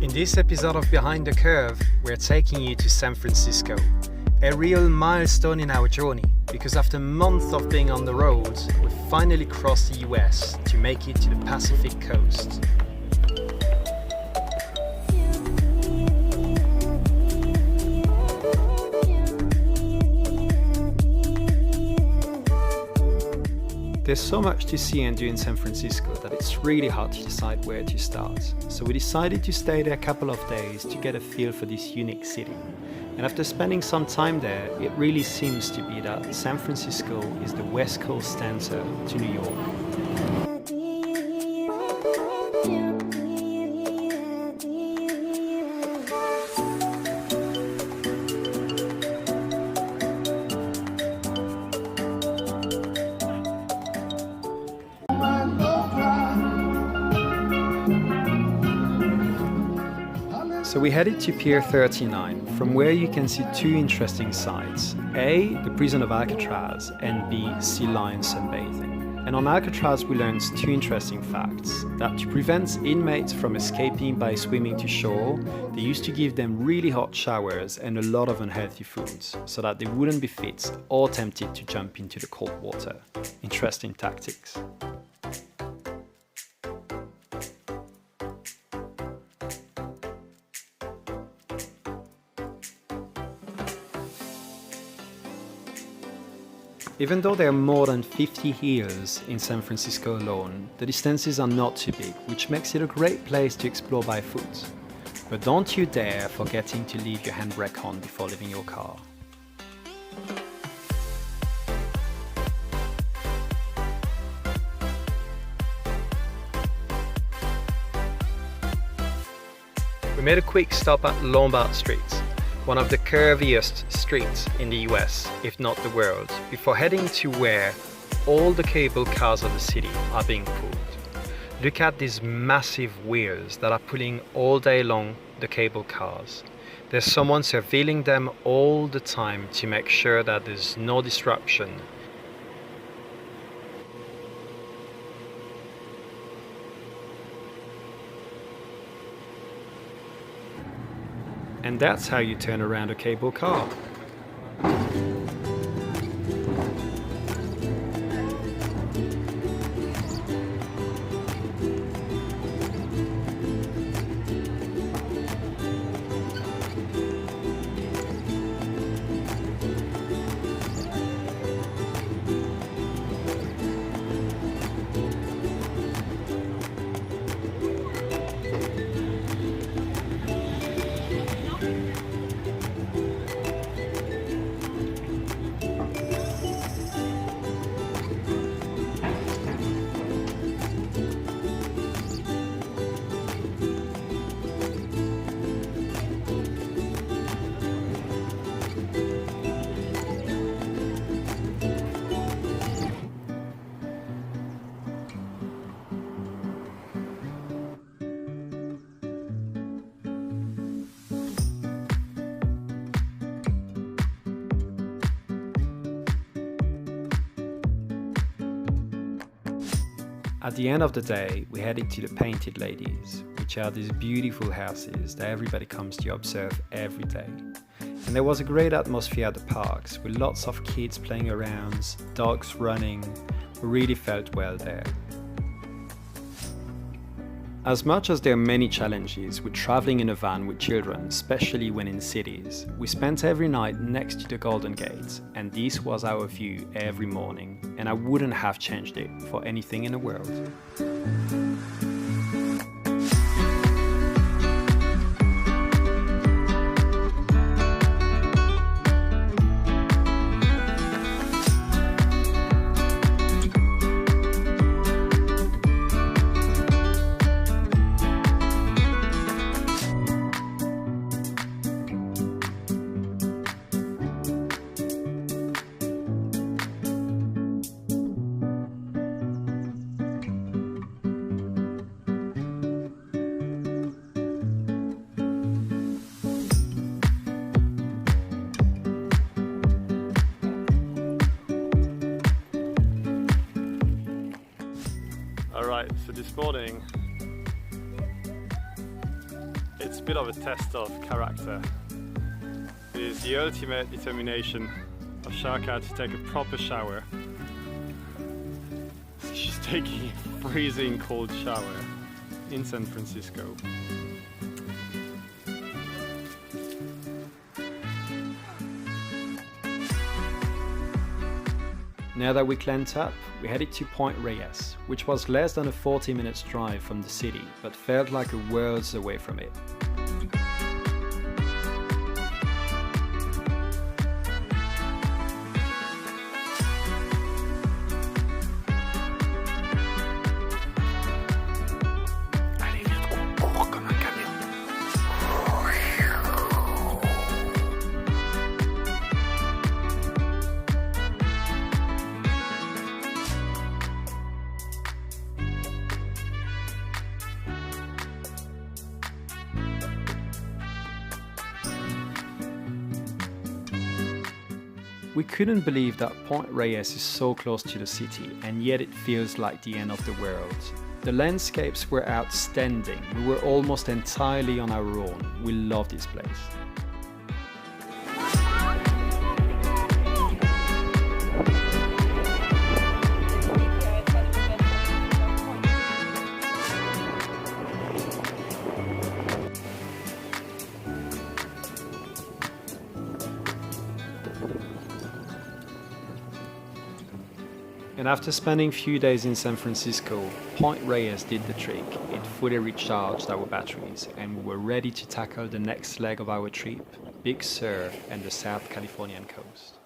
In this episode of Behind the Curve, we're taking you to San Francisco, a real milestone in our journey, because after months of being on the road, we finally crossed the US to make it to the Pacific coast. There's so much to see and do in San Francisco that it's really hard to decide where to start. So we decided to stay there a couple of days to get a feel for this unique city. And after spending some time there, it really seems to be that San Francisco is the West Coast answer to New York. So we headed to Pier 39, from where you can see two interesting sites. A, the prison of Alcatraz, and B, sea lion sunbathing. And on Alcatraz we learned two interesting facts. That to prevent inmates from escaping by swimming to shore, they used to give them really hot showers and a lot of unhealthy foods, so that they wouldn't be fit or tempted to jump into the cold water. Interesting tactics. Even though there are more than 50 hills in San Francisco alone, the distances are not too big, which makes it a great place to explore by foot. But don't you dare forgetting to leave your handbrake on before leaving your car. We made a quick stop at Lombard Street, one of the curviest streets in the US, if not the world, before heading to where all the cable cars of the city are being pulled. Look at these massive wheels that are pulling all day long the cable cars. There's someone surveilling them all the time to make sure that there's no disruption. And that's how you turn around a cable car. At the end of the day, we headed to the Painted Ladies, which are these beautiful houses that everybody comes to observe every day. And there was a great atmosphere at the parks, with lots of kids playing around, dogs running. We really felt well there. As much as there are many challenges with traveling in a van with children, especially when in cities, we spent every night next to the Golden Gate, and this was our view every morning, and I wouldn't have changed it for anything in the world. Alright, so this morning It's a bit of a test of character. It is the ultimate determination of Shaka to take a proper shower. She's taking a freezing cold shower in San Francisco. Now that we cleaned up, we headed to Point Reyes, which was less than a 40 minutes drive from the city, but felt like a world away from it. We couldn't believe that Point Reyes is so close to the city, and yet it feels like the end of the world. The landscapes were outstanding. We were almost entirely on our own. We love this place. And after spending a few days in San Francisco, Point Reyes did the trick. It fully recharged our batteries, and we were ready to tackle the next leg of our trip, Big Sur and the South Californian coast.